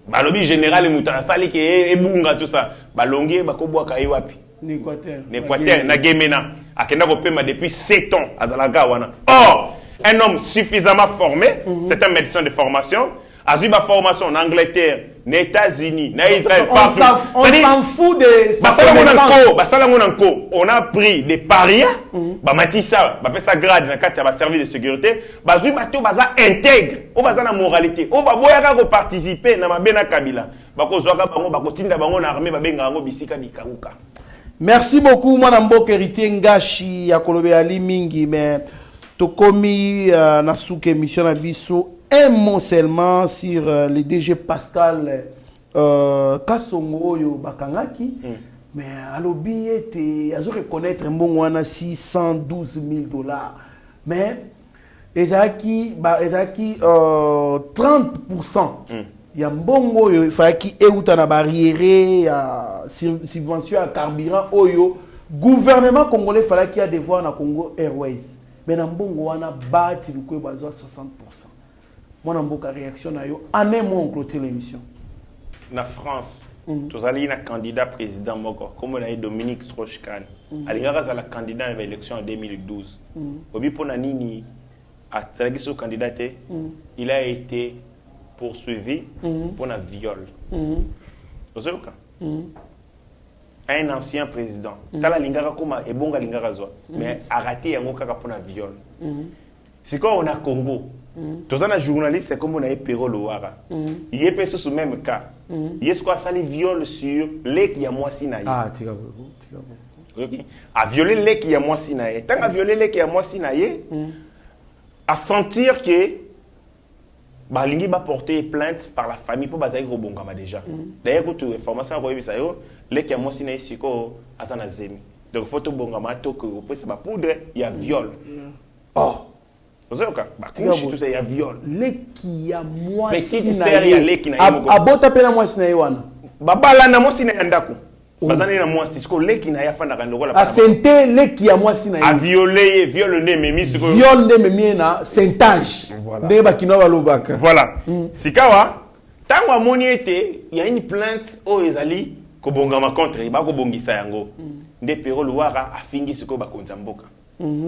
Balobi général Mouta sali ke ebunga tout ça balongi bakoboa kai wapi N'Équateur na Gemena akenda ko pema depuis 7 ans azalaka wana. Or un homme suffisamment formé, c'est un médecin de formation, a eu ma formation en Angleterre, aux États-Unis, en Israël, partout. On s'en fout de on a pris des parias, Matissa, ça grade dans le cadre de service de sécurité, bazu bato baza intègre, o baza na moralité, o baboyaka ko participer na mabena Kabila. Bako zwaka bango bako tinda bango na armée babenga bango bisika bikaruka. Merci beaucoup mwana mboka héritier Ngashi ya kolobe ali mingi mais tokomi na souke émission na biso un mot seulement sur le DG Pascal Kassongo oyo bakangaki mais alobi ete azo reconnaître mbongo wana $612 000 mais ezaki 30% ya mbongo oyo ifaki euta na barrière ya subvention à carburant oyo gouvernement congolais falaki a devoir na Congo Airways mais na mbongo wana bati lukwe bazwa 60%. Mon mboka réaction na yo en un mot on clôture l'émission. Na France, tous allez un candidat président moko comme on a eu Dominique Strauss-Kahn. Alingara za la candidat à l'élection en 2012. Obi pona nini a tsaki so candidat il a été poursuivi pour un viol. Vous savez quoi? Un ancien président. Tala lingara koma ebonga lingara zo mais a raté yango kaka pour un viol. C'est quoi on a Congo? Tous les journalistes comme on a eu Péro Loara. Il est passé sous le même cas. Il est quoi ça les viole sur les qui a moi sinaï. Ah, tu a violé les qui a moi sinaï. Tant à violer les qui a moi sinaï, à sentir que Balingi va porter plainte par la famille pour baser Robongama déjà. D'ailleurs, quand tu information à Royebi Sayo, les qui a moi sinaï c'est quoi Azana Zemi. Donc photo Bongama to que après ça va poudre, il y a viol. Oh. Vous avez tout ça, il y a viol. Les qui a moi petite sœur il y a les qui na yemo. Abota pena moi sinaï wana. Baba la na moi sinaï ndako. Bazana na moi siko les qui na ya fana kandoko la. A senté les qui a moi sinaï. A violer, viol ne memi siko. Viol ne memi na sentage. Nde ba kino ba lobaka. Voilà. Sikawa tango amoni ete il y a une plainte au ezali ko bongama contre ba ko bongisa yango. Nde Pero Luara afingi siko ba konzamboka.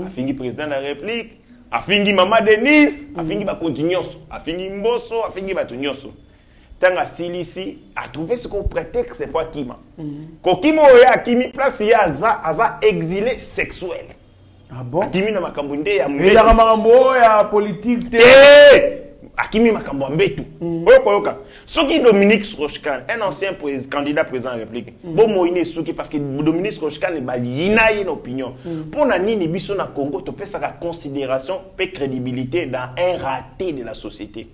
Afingi président de la République. Afingi Mama Denise, afingi bakontinyoso, afingi Mboso, afingi batunyoso. Tanga silisi a trouvé ce qu'on prétexte c'est pas Kima. Kokimo ya Kimi place ya aza exilé sexuel. Ah bon? Akimi na makambo nde ya mbetu. Ela makambo ya politique te. Akimi makambo mbetu. Oyoka. Soki Dominique Strauss-Kahn, un ancien candidat président de la République. Bon moine soki parce que Dominique Strauss-Kahn ba yina une opinion. Pour na nini biso na Congo to pesa ka considération pe crédibilité dans un raté de la société.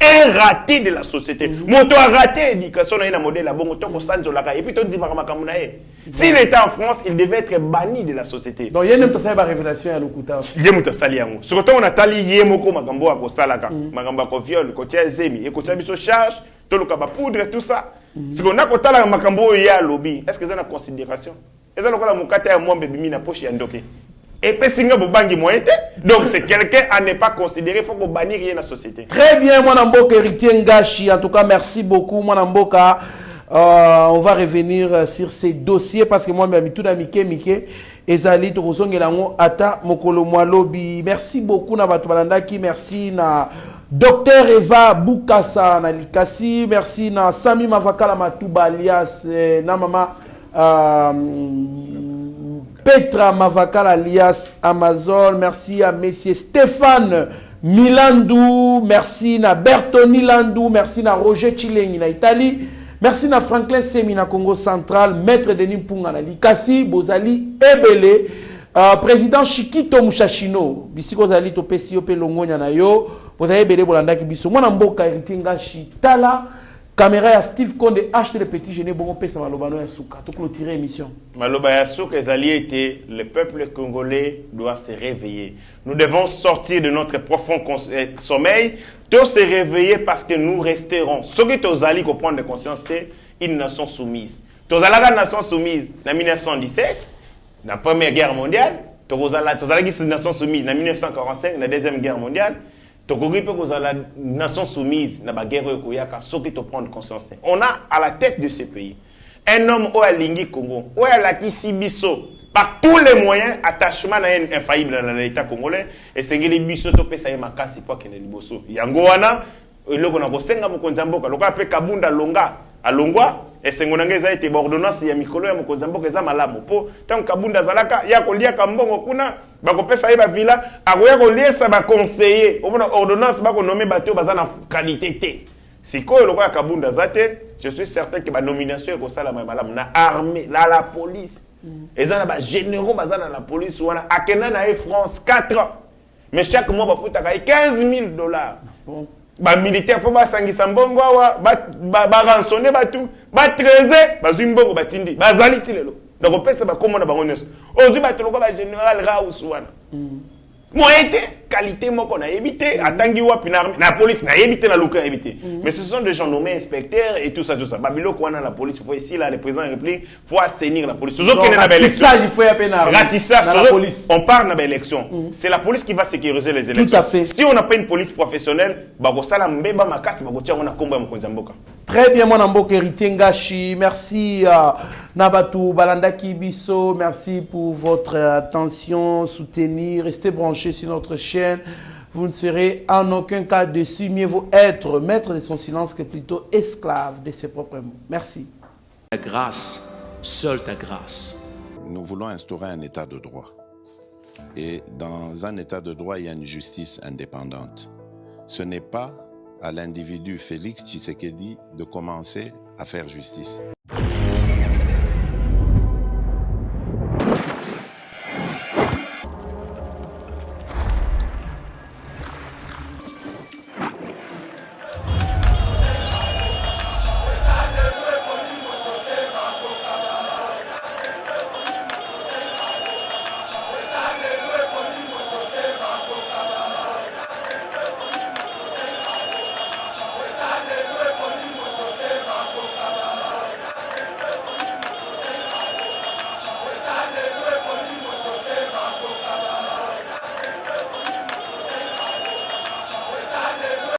Un raté de la société. Moto a raté l'éducation na modèle la bongo to ko sanzolaka et puis to dit makambo na ye. S'il était en France, il devait être banni de la société. Donc, il y a une révélation à l'Okuta. Il y a une révélation. Surtout, on a tali yemoko makambo ako salaka, makambo ako viol, ko tia zemi, et ko tia biso charge, to lo kaba poudre tout ça. Ce qu'on a ko tala makambo ya lobby, est-ce que ça na considération? eza lokola mokata ya mwambe bimi na poche ya ndoke. Et puis singa bobangi moyete. Donc c'est quelqu'un à ne pas considérer, il faut qu'on bannisse rien dans la société. Très bien, Mwanamboka héritier Ngashi. En tout cas, merci beaucoup, Mwanamboka. On va revenir sur ces dossiers parce que moi, je suis Mike. Ezali Tokozongelango Ata Mokolo Mwalobi. Merci beaucoup na batu balandaki. Merci na Dr Eva Bukasa na Likasi. Merci na Sami Mavakala Matuba alias na mama Petra Mavakala alias Amazon. Merci à Messieurs Stéphane Milandou. Merci na Bertoni Landou. Merci na Roger Chilengi na Italie. Merci na Franklin Semi na Congo Central, Maître Denis Mpunga na Likasi, Bozali Ebele, Président Chikito Mushashino, Bisiko Zali Topesi Yope Longonya na yo, Bozali Ebele Bolandaki Biso, Mwana Mboka héritier Ngashi Tala, caméra ya Steve Konde, acheter le petit génie, bon pesa malobano ya souka, tout clôturer émission. Maloba ya souka ezali était le peuple congolais doit se réveiller. Nous devons sortir de notre profond sommeil. Tous se réveiller parce que nous resterons. Ceux qui ont prendre conscience, une nation soumise. Tous une nation soumise en 1917, la Première Guerre mondiale. Tous une nation soumise en 1945, la Deuxième Guerre mondiale. Tous une nation soumise dans la guerre de ceux qui ont prendre conscience. On a à la tête de ce pays un homme au Alingi Congo, au Alaki Sibiso. Par tous les moyens, attachement est infaillible dans l'État congolais. Et c'est que les biso to pesa yema kasi pour que les liboso. Yango wana, le qu'on a bosenga mokonzamboka. Le qu'on appelle Kabunda Longa, à Longwa. Et c'est qu'on a été ordonnance ya mikolo ya mokonzamboka za malamu. Po tant Kabunda zalaka ya kolia kambongo kuna, bako pesa yeba villa, akoya kolia sa ba conseiller. Au moins ordonnance bako nommer bateau bazana qualité té. Si quoi le quoi Kabunda zate, je suis certain que la nomination est comme ça la malamu na armée, la police. Et ça, les généraux dans la police, à France 4 ans. Mais chaque mois, il faut 15 000 $. Les militaires, il faut rançonner, tout, donc, on peut se battre comme on a aujourd'hui, le général Raoult. Moi, qualité, moi, qu'on a évité, la police n'a évité la locale évité. Mais ce sont des gens nommés inspecteurs et tout ça, tout ça. Babylone, quand on a la police, il faut ici, là, le président de la République, il faut assainir la police. Ratissage, il faut y avoir ratissage, on part dans l'élection. C'est la police qui va sécuriser les élections. Tout à fait. Si on n'a pas une police professionnelle, très bien, mon Mboka héritier Ngashi. Merci Nabatu Balandaki Biso. Merci pour votre attention, soutenir, restez branchés sur notre chaîne. Vous ne serez en aucun cas déçus. Mieux vaut être maître de son silence que plutôt esclave de ses propres mots. Merci. Ta grâce, seule ta grâce. Nous voulons instaurer un état de droit. Et dans un état de droit, il y a une justice indépendante. Ce n'est pas à l'individu Félix Tshisekedi de commencer à faire justice.